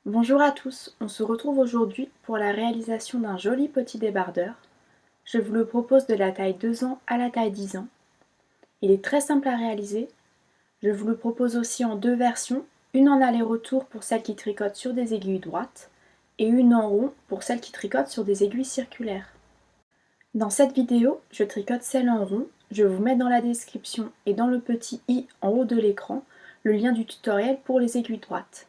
Bonjour à tous, on se retrouve aujourd'hui pour la réalisation d'un joli petit débardeur. Je vous le propose de la taille 2 ans à la taille 10 ans. Il est très simple à réaliser. Je vous le propose aussi en deux versions, une en aller-retour pour celles qui tricotent sur des aiguilles droites et une en rond pour celles qui tricotent sur des aiguilles circulaires. Dans cette vidéo, je tricote celle en rond. Je vous mets dans la description et dans le petit i en haut de l'écran le lien du tutoriel pour les aiguilles droites.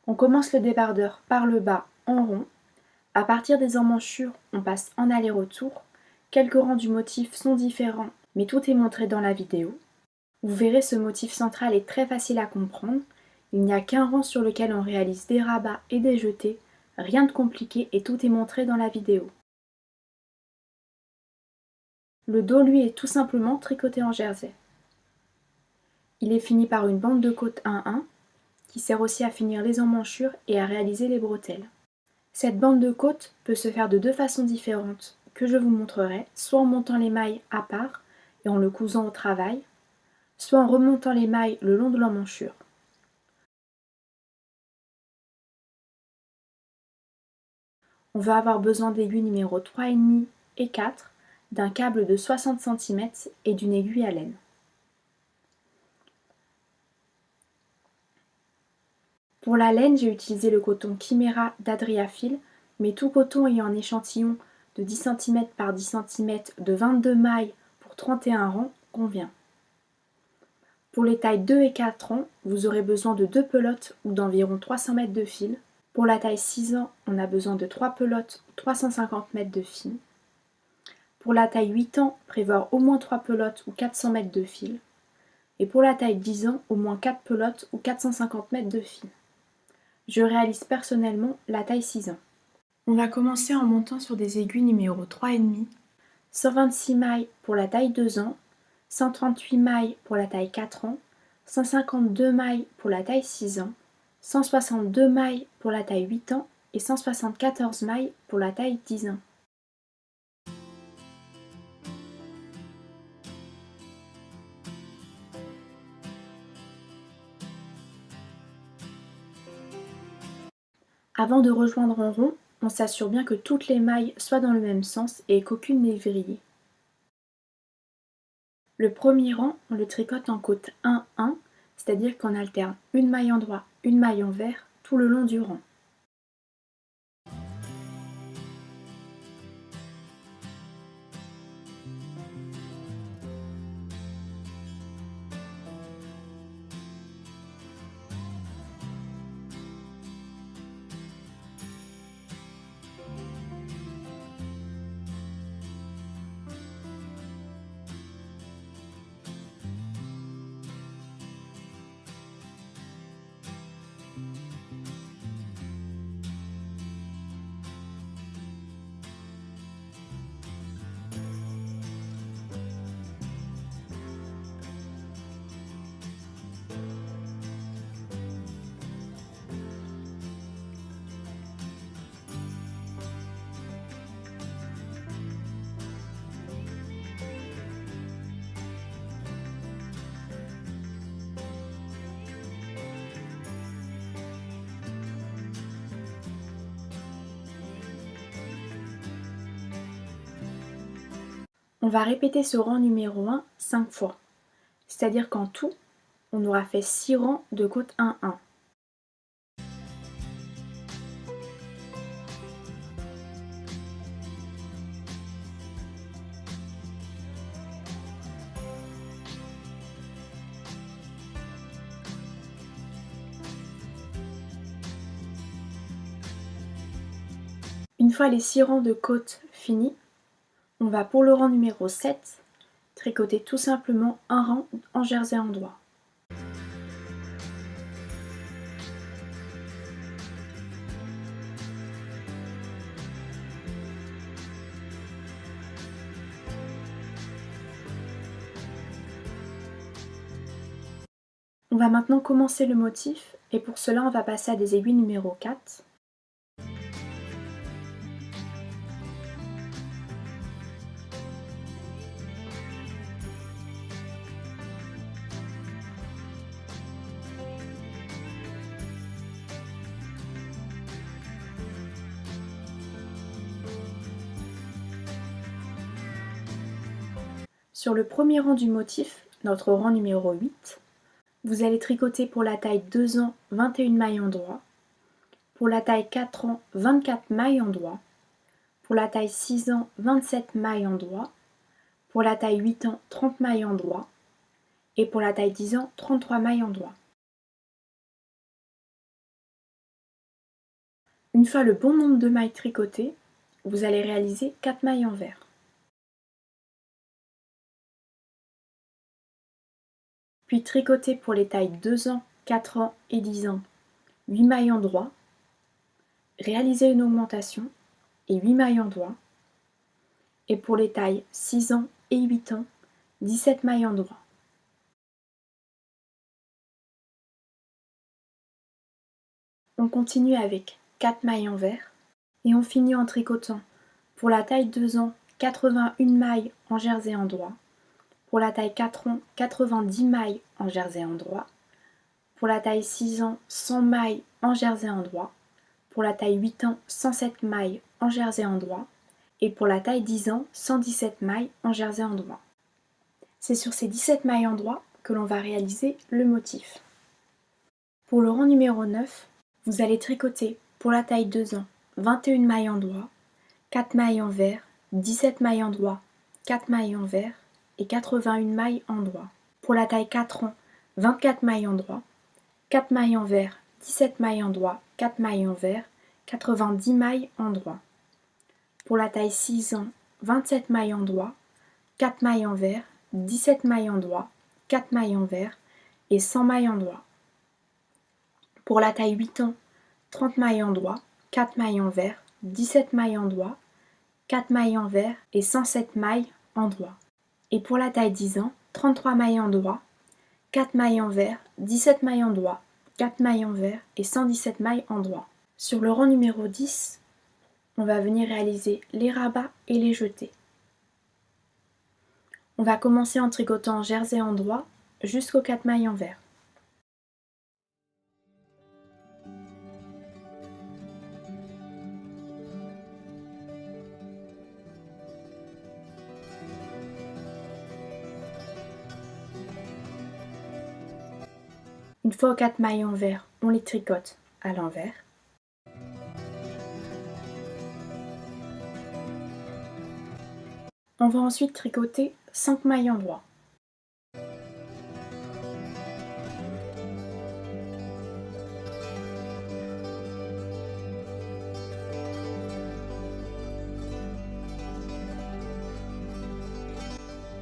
On commence le débardeur par le bas en rond. À partir des emmanchures, on passe en aller-retour. Quelques rangs du motif sont différents, mais tout est montré dans la vidéo. Vous verrez, ce motif central est très facile à comprendre. Il n'y a qu'un rang sur lequel on réalise des rabats et des jetés. Rien de compliqué et tout est montré dans la vidéo. Le dos, lui, est tout simplement tricoté en jersey. Il est fini par une bande de côte 1-1 qui sert aussi à finir les emmanchures et à réaliser les bretelles. Cette bande de côte peut se faire de deux façons différentes que je vous montrerai, soit en montant les mailles à part et en le cousant au travail, soit en remontant les mailles le long de l'emmanchure. On va avoir besoin d'aiguilles numéro 3,5 et 4, d'un câble de 60 cm et d'une aiguille à laine. Pour la laine, j'ai utilisé le coton Chimera d'Adriafil, mais tout coton ayant un échantillon de 10 cm par 10 cm de 22 mailles pour 31 rangs convient. Pour les tailles 2 et 4 ans, vous aurez besoin de 2 pelotes ou d'environ 300 mètres de fil. Pour la taille 6 ans, on a besoin de 3 pelotes ou 350 mètres de fil. Pour la taille 8 ans, prévoir au moins 3 pelotes ou 400 mètres de fil. Et pour la taille 10 ans, au moins 4 pelotes ou 450 mètres de fil. Je réalise personnellement la taille 6 ans. On va commencer en montant sur des aiguilles numéro 3,5, 126 mailles pour la taille 2 ans, 138 mailles pour la taille 4 ans, 152 mailles pour la taille 6 ans, 162 mailles pour la taille 8 ans et 174 mailles pour la taille 10 ans. Avant de rejoindre en rond, on s'assure bien que toutes les mailles soient dans le même sens et qu'aucune n'est vrillée. Le premier rang, on le tricote en côte 1-1, c'est-à-dire qu'on alterne une maille endroit, une maille envers tout le long du rang. On va répéter ce rang numéro 1 5 fois, c'est-à-dire qu'en tout, on aura fait 6 rangs de côte 1-1. Une fois les 6 rangs de côte finis, on va pour le rang numéro 7 tricoter tout simplement un rang en jersey endroit. On va maintenant commencer le motif et pour cela on va passer à des aiguilles numéro 4. Sur le premier rang du motif, notre rang numéro 8, vous allez tricoter pour la taille 2 ans 21 mailles endroit, pour la taille 4 ans 24 mailles endroit, pour la taille 6 ans 27 mailles endroit, pour la taille 8 ans 30 mailles endroit et pour la taille 10 ans 33 mailles endroit. Une fois le bon nombre de mailles tricotées, vous allez réaliser 4 mailles envers. Puis tricoter pour les tailles 2 ans, 4 ans et 10 ans 8 mailles endroit, réaliser une augmentation et 8 mailles endroit, et pour les tailles 6 ans et 8 ans, 17 mailles endroit. On continue avec 4 mailles envers et on finit en tricotant pour la taille 2 ans 81 mailles en jersey endroit, pour la taille 4 ans 90 mailles en jersey endroit, pour la taille 6 ans 100 mailles en jersey endroit, pour la taille 8 ans 107 mailles en jersey endroit et pour la taille 10 ans 117 mailles en jersey endroit. C'est sur ces 17 mailles endroit que l'on va réaliser le motif. Pour le rang numéro 9, vous allez tricoter pour la taille 2 ans 21 mailles endroit, 4 mailles envers, 17 mailles endroit, 4 mailles envers et 81 mailles endroit. Pour la taille 4 ans, 24 mailles endroit, 4 mailles envers, 17 mailles endroit, 4 mailles envers, 90 mailles endroit. Pour la taille 6 ans, 27 mailles endroit, 4 mailles envers, 17 mailles endroit, 4 mailles envers et 100 mailles endroit. Pour la taille 8 ans, 30 mailles endroit, 4 mailles envers, 17 mailles endroit, 4 mailles envers et 107 mailles endroit. Et pour la taille 10 ans, 33 mailles endroit, 4 mailles envers, 17 mailles endroit, 4 mailles envers et 117 mailles endroit. Sur le rang numéro 10, on va venir réaliser les rabats et les jetés. On va commencer en tricotant jersey endroit jusqu'aux 4 mailles envers. Une fois aux 4 mailles envers, on les tricote à l'envers. On va ensuite tricoter 5 mailles endroit.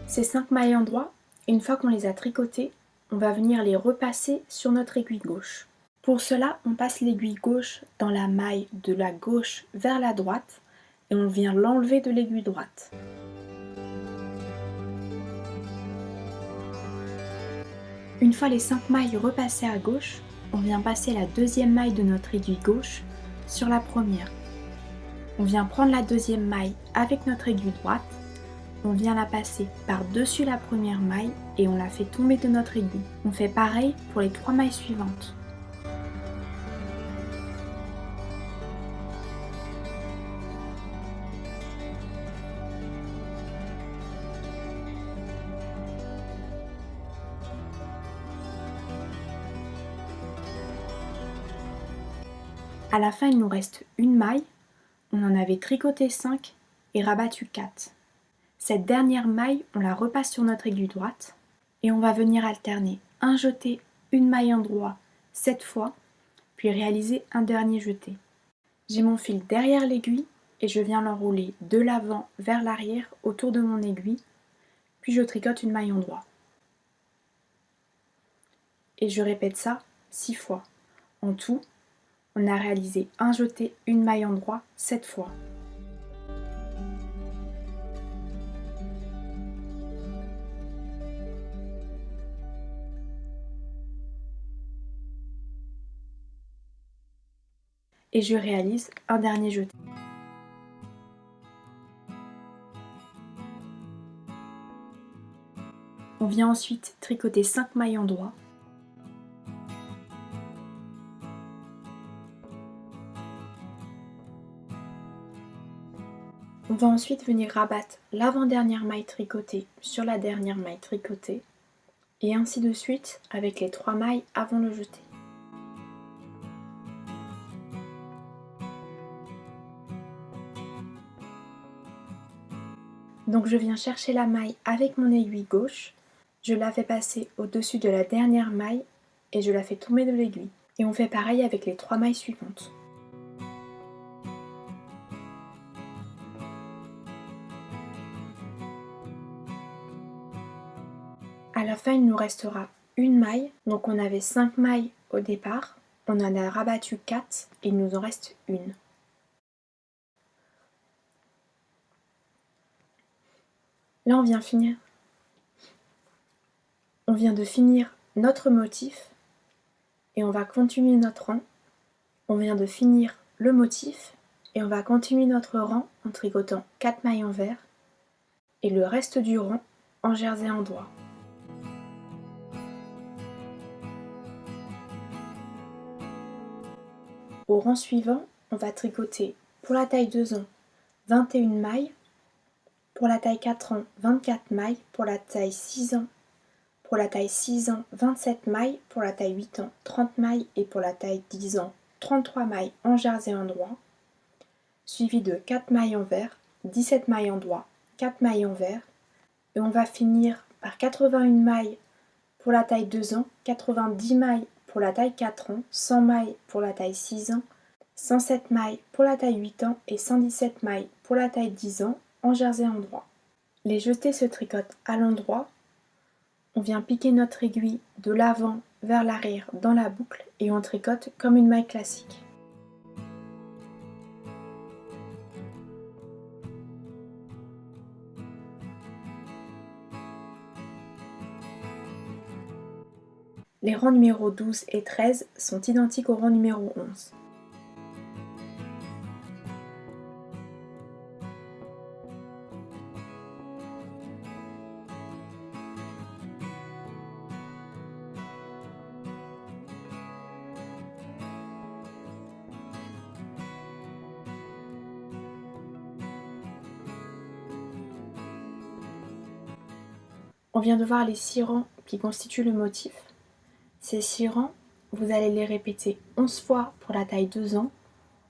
Ces 5 mailles endroit, une fois qu'on les a tricotées, on va venir les repasser sur notre aiguille gauche. Pour cela, on passe l'aiguille gauche dans la maille de la gauche vers la droite et on vient l'enlever de l'aiguille droite. Une fois les 5 mailles repassées à gauche, on vient passer la deuxième maille de notre aiguille gauche sur la première. On vient prendre la deuxième maille avec notre aiguille droite, on vient la passer par-dessus la première maille et on la fait tomber de notre aiguille. On fait pareil pour les 3 mailles suivantes. À la fin, il nous reste une maille. On en avait tricoté 5 et rabattu 4. Cette dernière maille, on la repasse sur notre aiguille droite et on va venir alterner un jeté, une maille endroit 7 fois, puis réaliser un dernier jeté. J'ai mon fil derrière l'aiguille et je viens l'enrouler de l'avant vers l'arrière autour de mon aiguille, puis je tricote une maille endroit. Et je répète ça 6 fois. En tout, on a réalisé un jeté, une maille endroit 7 fois. Et je réalise un dernier jeté. On vient ensuite tricoter 5 mailles endroit. On va ensuite venir rabattre l'avant-dernière maille tricotée sur la dernière maille tricotée et ainsi de suite avec les 3 mailles avant le jeté. Donc je viens chercher la maille avec mon aiguille gauche, je la fais passer au-dessus de la dernière maille et je la fais tomber de l'aiguille. Et on fait pareil avec les 3 mailles suivantes. À la fin, il nous restera une maille, donc on avait 5 mailles au départ, on en a rabattu 4 et il nous en reste une. Là on vient de finir notre motif et on va continuer notre rang. On vient de finir le motif et on va continuer notre rang en tricotant 4 mailles envers et le reste du rang en jersey endroit. Au rang suivant, on va tricoter pour la taille 2 ans 21 mailles, pour la taille 4 ans 24 mailles, pour la taille 6 ans, 27 mailles, pour la taille 8 ans 30 mailles et pour la taille 10 ans 33 mailles en jersey endroit, suivi de 4 mailles envers, 17 mailles endroit, 4 mailles envers et on va finir par 81 mailles pour la taille 2 ans, 90 mailles pour la taille 4 ans, 100 mailles pour la taille 6 ans, 107 mailles pour la taille 8 ans et 117 mailles pour la taille 10 ans en jersey endroit. Les jetés se tricotent à l'endroit. On vient piquer notre aiguille de l'avant vers l'arrière dans la boucle et on tricote comme une maille classique. Les rangs numéro 12 et 13 sont identiques au rang numéro 11. On vient de voir les 6 rangs qui constituent le motif. Ces 6 rangs, vous allez les répéter 11 fois pour la taille 2 ans,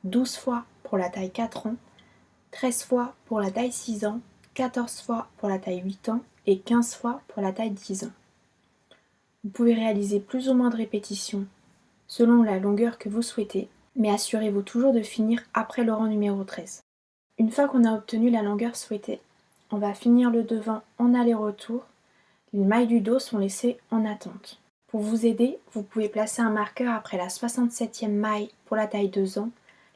12 fois pour la taille 4 ans, 13 fois pour la taille 6 ans, 14 fois pour la taille 8 ans et 15 fois pour la taille 10 ans. Vous pouvez réaliser plus ou moins de répétitions selon la longueur que vous souhaitez, mais assurez-vous toujours de finir après le rang numéro 13. Une fois qu'on a obtenu la longueur souhaitée, on va finir le devant en aller-retour. Les mailles du dos sont laissées en attente. Pour vous aider, vous pouvez placer un marqueur après la 67e maille pour la taille 2 ans,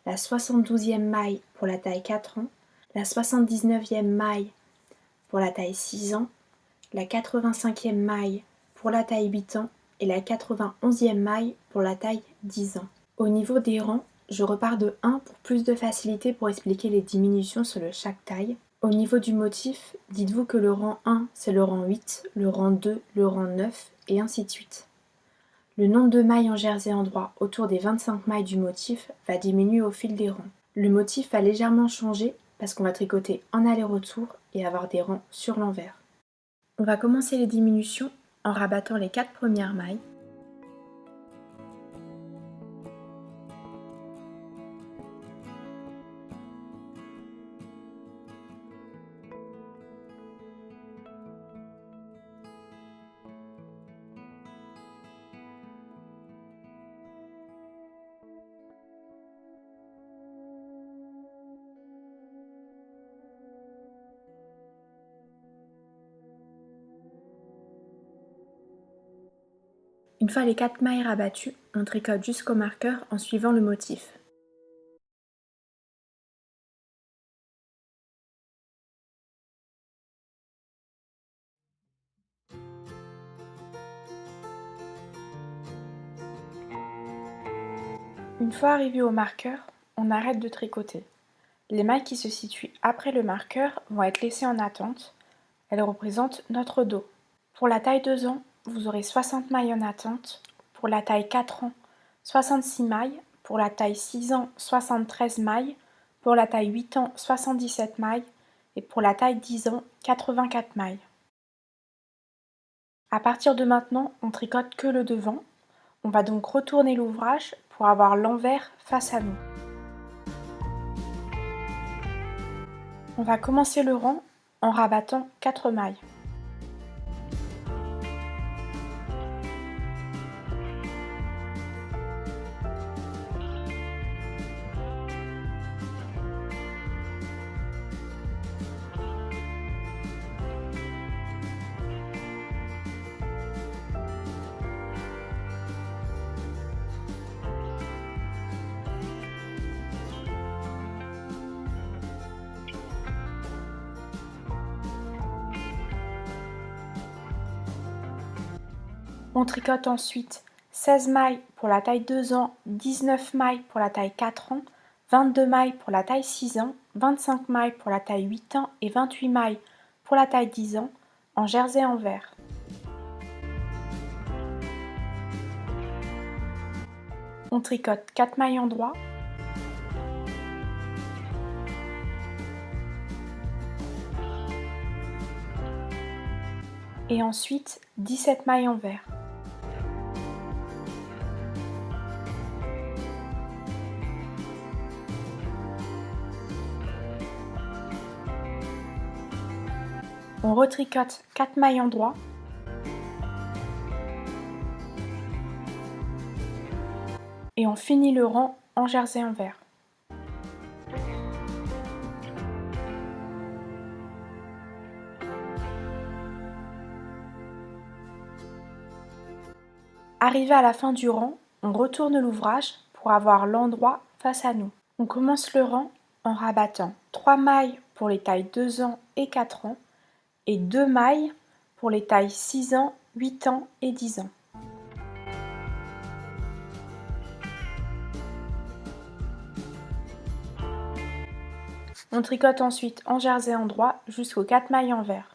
la 72e maille pour la taille 4 ans, la 79e maille pour la taille 6 ans, la 85e maille pour la taille 8 ans et la 91e maille pour la taille 10 ans. Au niveau des rangs, je repars de 1 pour plus de facilité pour expliquer les diminutions sur chaque taille. Au niveau du motif, dites-vous que le rang 1 c'est le rang 8, le rang 2, le rang 9 et ainsi de suite. Le nombre de mailles en jersey endroit autour des 25 mailles du motif va diminuer au fil des rangs. Le motif va légèrement changer parce qu'on va tricoter en aller-retour et avoir des rangs sur l'envers. On va commencer les diminutions en rabattant les 4 premières mailles. Une fois les 4 mailles rabattues, on tricote jusqu'au marqueur en suivant le motif. Une fois arrivé au marqueur, on arrête de tricoter. Les mailles qui se situent après le marqueur vont être laissées en attente. Elles représentent notre dos. Pour la taille 2 ans, vous aurez 60 mailles en attente. Pour la taille 4 ans, 66 mailles. Pour la taille 6 ans, 73 mailles. Pour la taille 8 ans, 77 mailles. et pour la taille 10 ans, 84 mailles. À partir de maintenant, on tricote que le devant. On va donc retourner l'ouvrage pour avoir l'envers face à nous. On va commencer le rang en rabattant 4 mailles. On tricote ensuite 16 mailles pour la taille 2 ans, 19 mailles pour la taille 4 ans, 22 mailles pour la taille 6 ans, 25 mailles pour la taille 8 ans et 28 mailles pour la taille 10 ans en jersey envers. On tricote 4 mailles endroit. Et ensuite 17 mailles envers. On retricote 4 mailles endroit. Et on finit le rang en jersey envers. Arrivé à la fin du rang, on retourne l'ouvrage pour avoir l'endroit face à nous. On commence le rang en rabattant 3 mailles pour les tailles 2 ans et 4 ans et 2 mailles pour les tailles 6 ans, 8 ans et 10 ans. On tricote ensuite en jersey endroit jusqu'aux 4 mailles envers.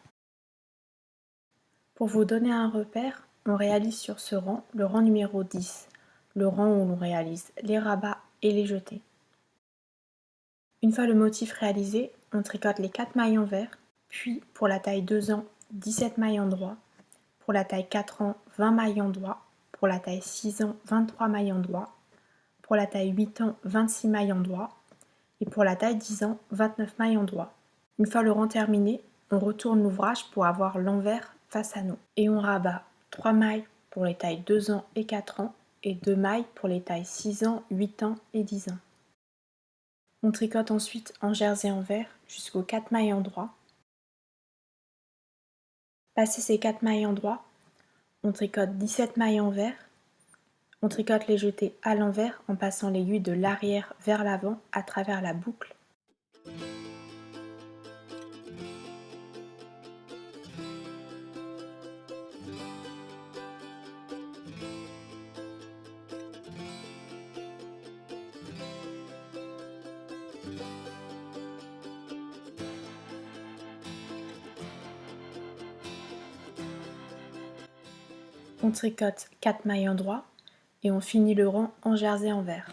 Pour vous donner un repère, on réalise sur ce rang le rang numéro 10, le rang où l'on réalise les rabats et les jetés. Une fois le motif réalisé, on tricote les 4 mailles envers, puis pour la taille 2 ans, 17 mailles endroit, pour la taille 4 ans, 20 mailles endroit, pour la taille 6 ans, 23 mailles endroit, pour la taille 8 ans, 26 mailles endroit, et pour la taille 10 ans, 29 mailles endroit. Une fois le rang terminé, on retourne l'ouvrage pour avoir l'envers face à nous. Et on rabat 3 mailles pour les tailles 2 ans et 4 ans, et 2 mailles pour les tailles 6 ans, 8 ans et 10 ans. On tricote ensuite en jersey envers jusqu'aux 4 mailles endroit. Passé ces 4 mailles endroit, on tricote 17 mailles envers. On tricote les jetés à l'envers en passant l'aiguille de l'arrière vers l'avant à travers la boucle. On tricote 4 mailles endroit et on finit le rang en jersey envers.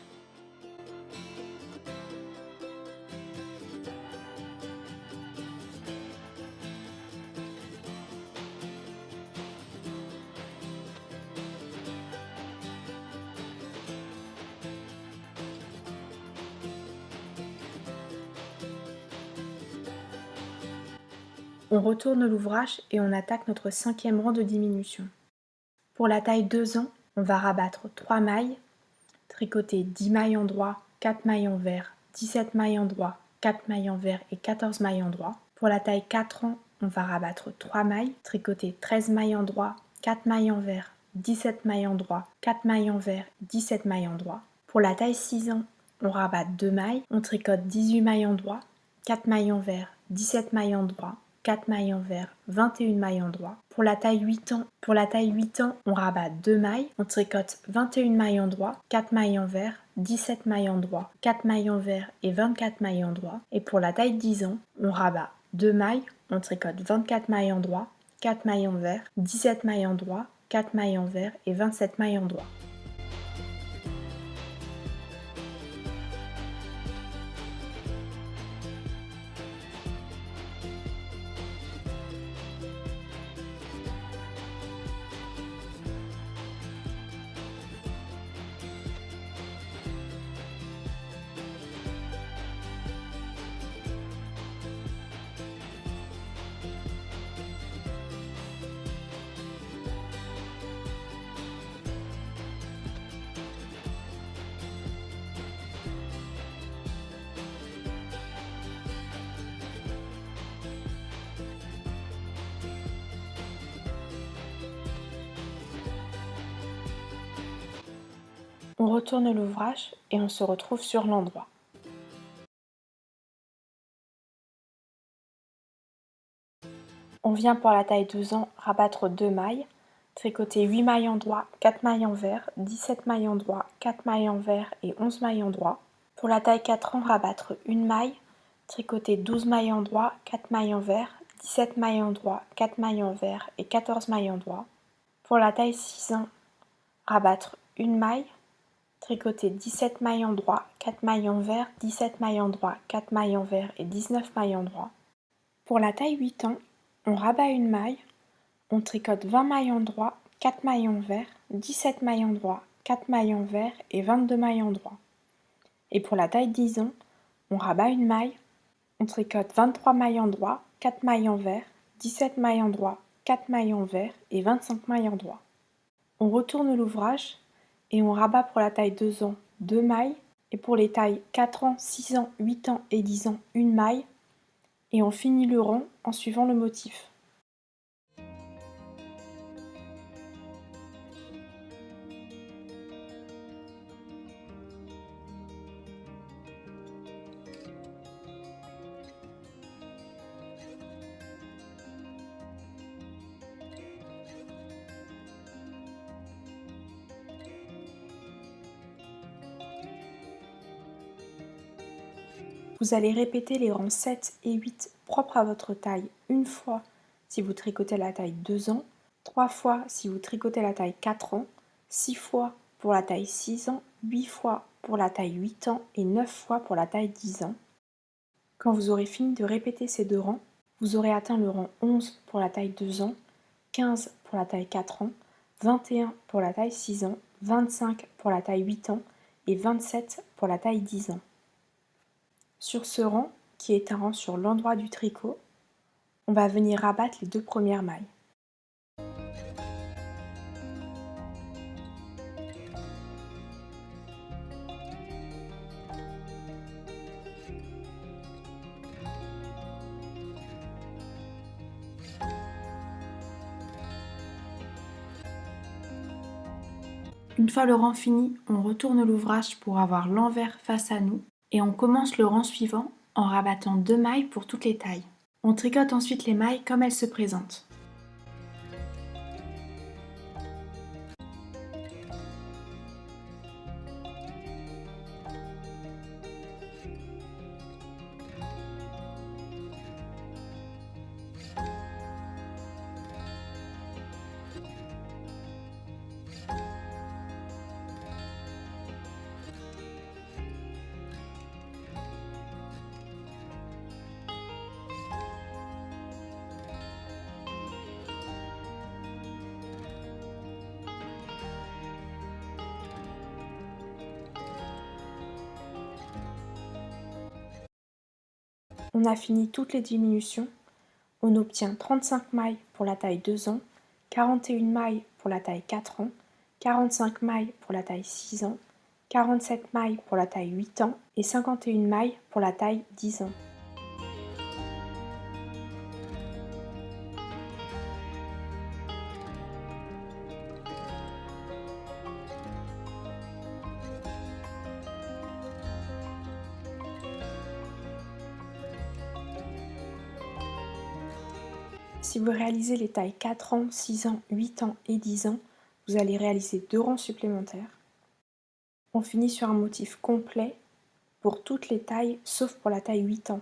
On retourne l'ouvrage et on attaque notre 5e rang de diminution. Pour la taille 2 ans, on va rabattre 3 mailles, tricoter 10 mailles endroit, 4 mailles envers, 17 mailles endroit, 4 mailles envers et 14 mailles endroit. Pour la taille 4 ans, on va rabattre 3 mailles, tricoter 13 mailles endroit, 4 mailles envers, 17 mailles endroit, 4 mailles envers, 17 mailles endroit. Pour la taille 6 ans, on rabat 2 mailles, on tricote 18 mailles endroit, 4 mailles envers, 17 mailles endroit, 4 mailles envers, 21 mailles endroit. Pour la taille 8 ans, on rabat 2 mailles, on tricote 21 mailles endroit, 4 mailles envers, 17 mailles endroit, 4 mailles envers et 24 mailles endroit. Et pour la taille 10 ans, on rabat 2 mailles, on tricote 24 mailles endroit, 4 mailles envers, 17 mailles endroit, 4 mailles envers et 27 mailles endroit. On retourne l'ouvrage et on se retrouve sur l'endroit. On vient pour la taille 2 ans rabattre 2 mailles, tricoter 8 mailles endroit, 4 mailles envers, 17 mailles endroit, 4 mailles envers et 11 mailles endroit. Pour la taille 4 ans rabattre 1 maille, tricoter 12 mailles endroit, 4 mailles envers, 17 mailles endroit, 4 mailles envers et 14 mailles endroit. Pour la taille 6 ans rabattre 1 maille, tricoter 17 mailles endroit, 4 mailles envers, 17 mailles endroit, 4 mailles envers et 19 mailles endroit. Pour la taille 8 ans, on rabat 1 maille, on tricote 20 mailles endroit, 4 mailles envers, 17 mailles endroit, 4 mailles envers et 22 mailles endroit. Et pour la taille 10 ans, on rabat 1 maille, on tricote 23 mailles endroit, 4 mailles envers, 17 mailles endroit, 4 mailles envers et 25 mailles endroit. On retourne l'ouvrage et on rabat pour la taille 2 ans 2 mailles et pour les tailles 4 ans, 6 ans, 8 ans et 10 ans 1 maille et on finit le rang en suivant le motif. Vous allez répéter les rangs 7 et 8 propres à votre taille une fois si vous tricotez la taille 2 ans, 3 fois si vous tricotez la taille 4 ans, 6 fois pour la taille 6 ans, 8 fois pour la taille 8 ans et 9 fois pour la taille 10 ans. Quand vous aurez fini de répéter ces deux rangs, vous aurez atteint le rang 11 pour la taille 2 ans, 15 pour la taille 4 ans, 21 pour la taille 6 ans, 25 pour la taille 8 ans et 27 pour la taille 10 ans. Sur ce rang, qui est un rang sur l'endroit du tricot, on va venir rabattre les deux premières mailles. Une fois le rang fini, on retourne l'ouvrage pour avoir l'envers face à nous et on commence le rang suivant en rabattant 2 mailles pour toutes les tailles. On tricote ensuite les mailles comme elles se présentent. On a fini toutes les diminutions. On obtient 35 mailles pour la taille 2 ans, 41 mailles pour la taille 4 ans, 45 mailles pour la taille 6 ans, 47 mailles pour la taille 8 ans et 51 mailles pour la taille 10 ans. Si vous réalisez les tailles 4 ans, 6 ans, 8 ans et 10 ans, vous allez réaliser 2 rangs supplémentaires. On finit sur un motif complet pour toutes les tailles sauf pour la taille 8 ans.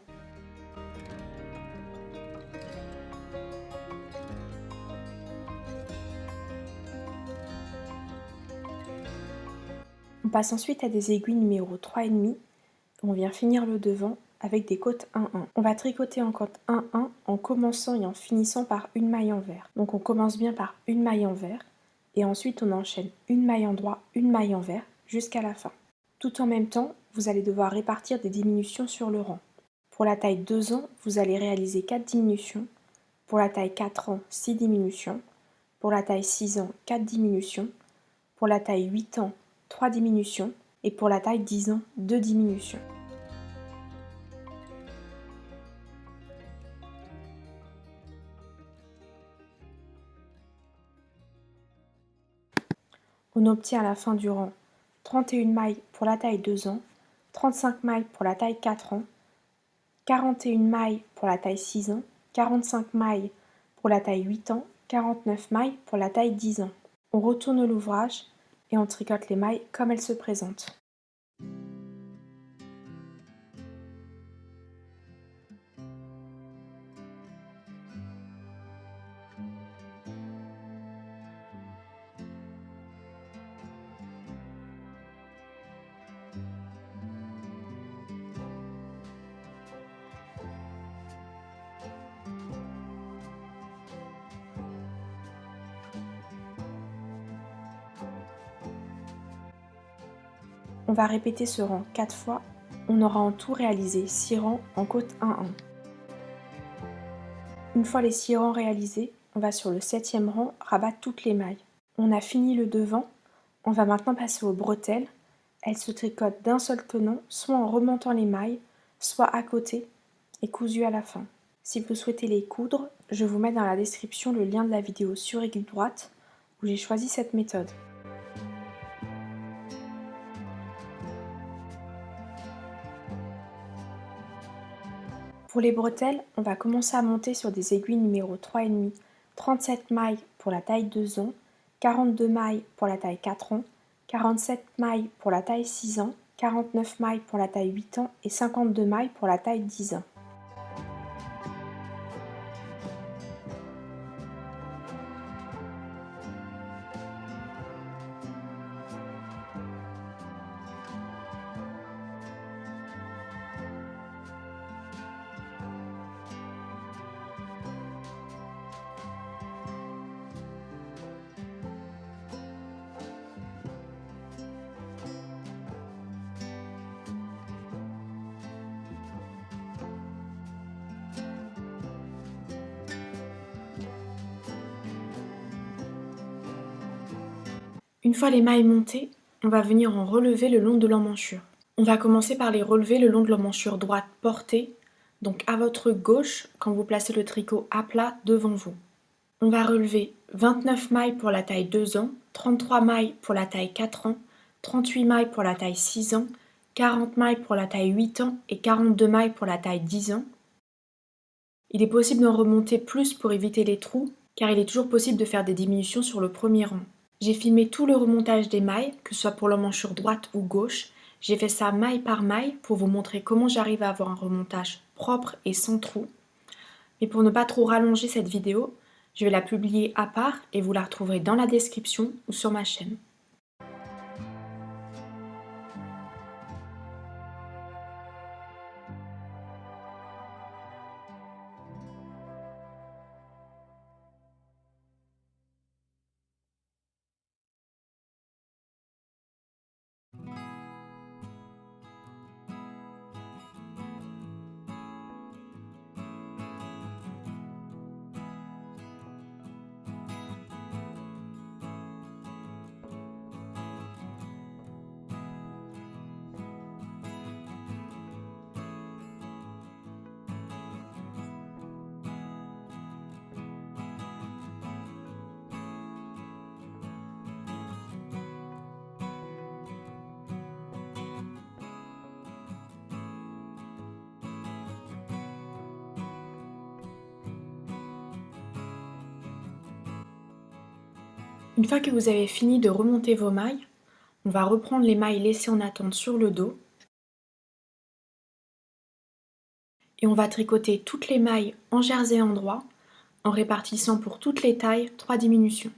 On passe ensuite à des aiguilles numéro 3,5. On vient finir le devant avec des côtes 1-1. On va tricoter en côte 1-1 en commençant et en finissant par une maille envers. Donc on commence bien par une maille envers et ensuite on enchaîne une maille endroit, une maille envers jusqu'à la fin. Tout en même temps, vous allez devoir répartir des diminutions sur le rang. Pour la taille 2 ans, vous allez réaliser 4 diminutions. Pour la taille 4 ans, 6 diminutions. Pour la taille 6 ans, 4 diminutions. Pour la taille 8 ans, 3 diminutions. Et pour la taille 10 ans, 2 diminutions. On obtient à la fin du rang 31 mailles pour la taille 2 ans, 35 mailles pour la taille 4 ans, 41 mailles pour la taille 6 ans, 45 mailles pour la taille 8 ans, 49 mailles pour la taille 10 ans. On retourne l'ouvrage et on tricote les mailles comme elles se présentent. On va répéter ce rang 4 fois. On aura en tout réalisé 6 rangs en côte 1-1. Une fois les 6 rangs réalisés, on va sur le 7e rang rabattre toutes les mailles. On a fini le devant, on va maintenant passer aux bretelles. Elles se tricotent d'un seul tenant, soit en remontant les mailles, soit à côté et cousues à la fin. Si vous souhaitez les coudre, je vous mets dans la description le lien de la vidéo sur aiguille droite où j'ai choisi cette méthode. Pour les bretelles, on va commencer à monter sur des aiguilles numéro 3,5, 37 mailles pour la taille 2 ans, 42 mailles pour la taille 4 ans, 47 mailles pour la taille 6 ans, 49 mailles pour la taille 8 ans et 52 mailles pour la taille 10 ans. Une fois les mailles montées, on va venir en relever le long de l'emmanchure. On va commencer par les relever le long de l'emmanchure droite portée, donc à votre gauche quand vous placez le tricot à plat devant vous. On va relever 29 mailles pour la taille 2 ans, 33 mailles pour la taille 4 ans, 38 mailles pour la taille 6 ans, 40 mailles pour la taille 8 ans et 42 mailles pour la taille 10 ans. Il est possible d'en remonter plus pour éviter les trous, car il est toujours possible de faire des diminutions sur le premier rang. J'ai filmé tout le remontage des mailles, que ce soit pour l'emmanchure droite ou gauche. J'ai fait ça maille par maille pour vous montrer comment j'arrive à avoir un remontage propre et sans trous. Mais pour ne pas trop rallonger cette vidéo, je vais la publier à part et vous la retrouverez dans la description ou sur ma chaîne. Une fois que vous avez fini de remonter vos mailles, on va reprendre les mailles laissées en attente sur le dos et on va tricoter toutes les mailles en jersey endroit en répartissant pour toutes les tailles 3 diminutions.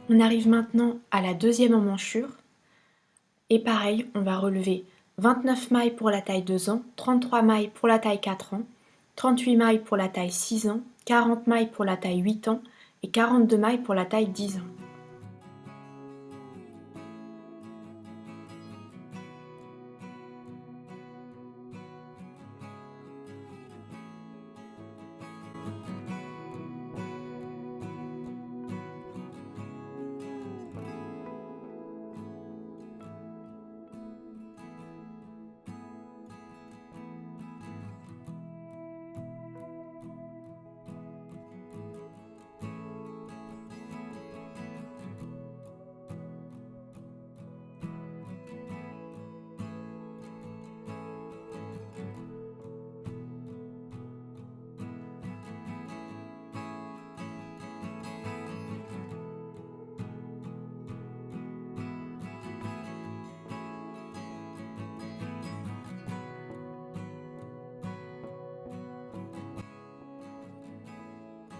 On arrive maintenant à la deuxième emmanchure et pareil, on va relever 29 mailles pour la taille 2 ans, 33 mailles pour la taille 4 ans, 38 mailles pour la taille 6 ans, 40 mailles pour la taille 8 ans et 42 mailles pour la taille 10 ans.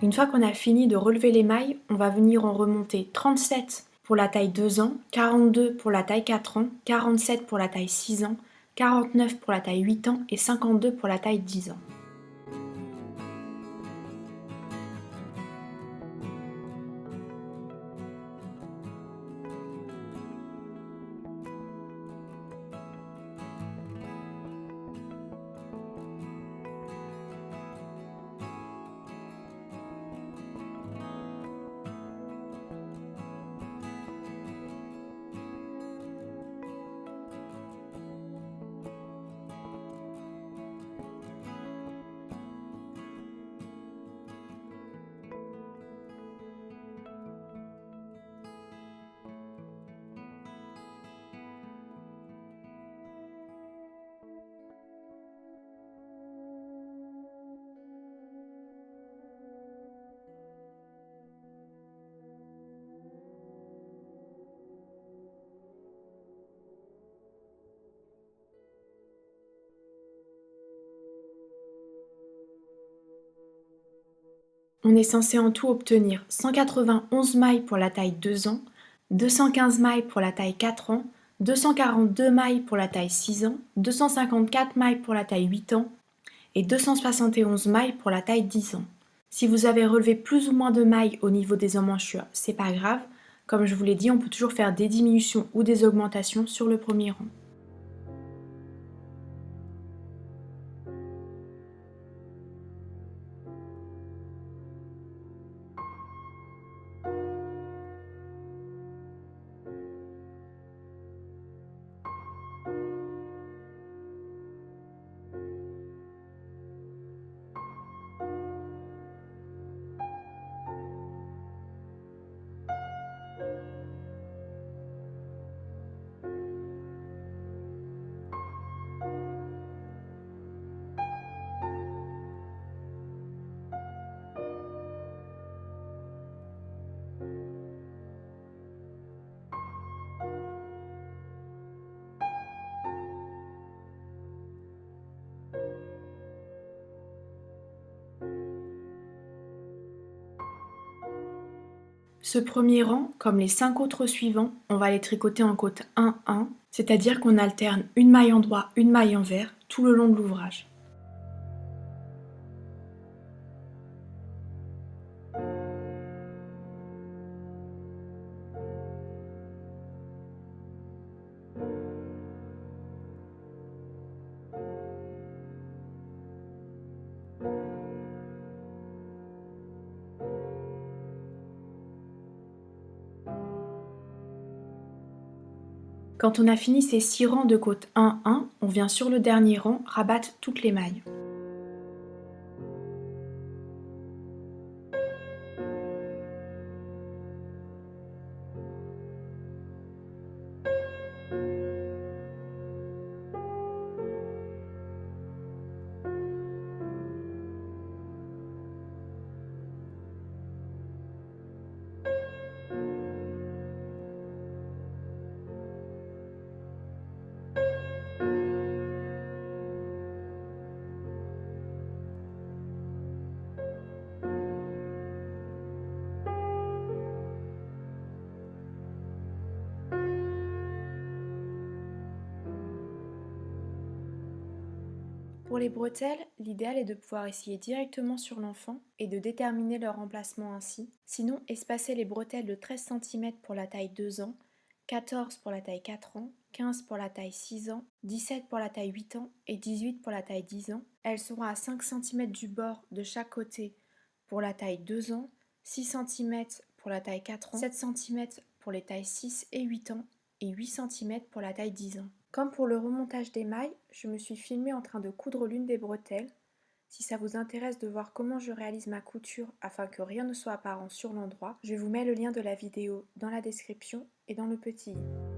Une fois qu'on a fini de relever les mailles, on va venir en remonter 37 pour la taille 2 ans, 42 pour la taille 4 ans, 47 pour la taille 6 ans, 49 pour la taille 8 ans et 52 pour la taille 10 ans. On est censé en tout obtenir 191 mailles pour la taille 2 ans, 215 mailles pour la taille 4 ans, 242 mailles pour la taille 6 ans, 254 mailles pour la taille 8 ans et 271 mailles pour la taille 10 ans. Si vous avez relevé plus ou moins de mailles au niveau des emmanchures, c'est pas grave. Comme je vous l'ai dit, on peut toujours faire des diminutions ou des augmentations sur le premier rang. Ce premier rang, comme les 5 autres suivants, on va les tricoter en côte 1-1, c'est-à-dire qu'on alterne une maille en droit, une maille envers tout le long de l'ouvrage. Quand on a fini ces 6 rangs de côte 1-1, on vient sur le dernier rang rabattre toutes les mailles. Pour les bretelles, l'idéal est de pouvoir essayer directement sur l'enfant et de déterminer leur emplacement ainsi. Sinon, espacez les bretelles de 13 cm pour la taille 2 ans, 14 pour la taille 4 ans, 15 pour la taille 6 ans, 17 pour la taille 8 ans et 18 pour la taille 10 ans. Elles seront à 5 cm du bord de chaque côté pour la taille 2 ans, 6 cm pour la taille 4 ans, 7 cm pour les tailles 6 et 8 ans et 8 cm pour la taille 10 ans. Comme pour le remontage des mailles, je me suis filmée en train de coudre l'une des bretelles. Si ça vous intéresse de voir comment je réalise ma couture afin que rien ne soit apparent sur l'endroit, je vous mets le lien de la vidéo dans la description et dans le petit i.